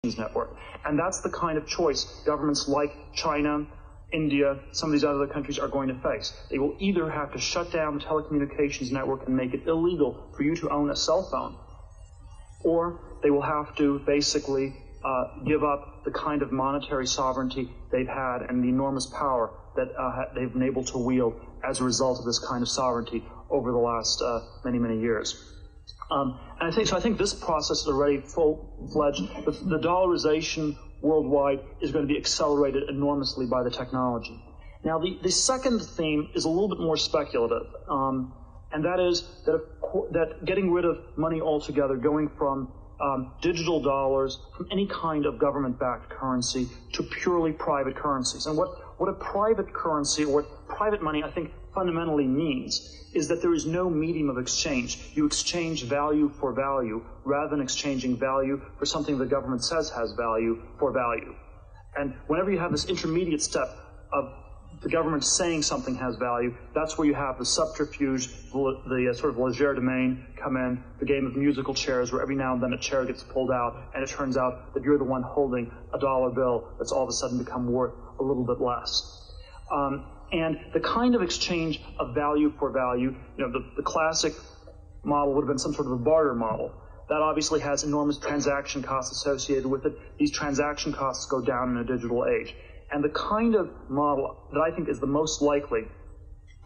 network. And that's the kind of choice governments like China, India, some of these other countries are going to face. They will either have to shut down the telecommunications network and make it illegal for you to own a cell phone, or they will have to basically give up the kind of monetary sovereignty they've had and the enormous power that they've been able to wield as a result of this kind of sovereignty over the last many, many years. And I think this process is already full-fledged. The dollarization worldwide is going to be accelerated enormously by the technology. Now, the second theme is a little bit more speculative, and that is that getting rid of money altogether, going from digital dollars, from any kind of government-backed currency to purely private currencies. And what a private currency, or what private money, I think, fundamentally means is that there is no medium of exchange. You exchange value for value rather than exchanging value for something the government says has value for value. And whenever you have this intermediate step of the government saying something has value, that's where you have the subterfuge, the sort of legerdemain come in, the game of musical chairs, where every now and then a chair gets pulled out and it turns out that you're the one holding a dollar bill that's all of a sudden become worth a little bit less. And the kind of exchange of value for value, the classic model would have been some sort of a barter model. That obviously has enormous transaction costs associated with it. These transaction costs go down in a digital age. And the kind of model that I think is the most likely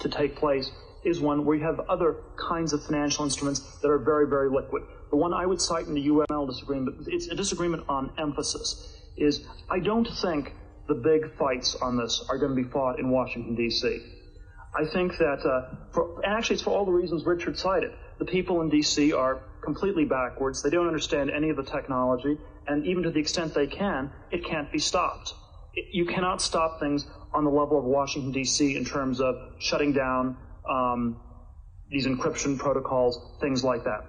to take place is one where you have other kinds of financial instruments that are very, very liquid. The one I would cite in the UML disagreement, it's a disagreement on emphasis, is I don't think the big fights on this are going to be fought in Washington, D.C. I think that, and actually it's for all the reasons Richard cited. The people in D.C. are completely backwards. They don't understand any of the technology, and even to the extent they can, it can't be stopped. You cannot stop things on the level of Washington, D.C. in terms of shutting down these encryption protocols, things like that.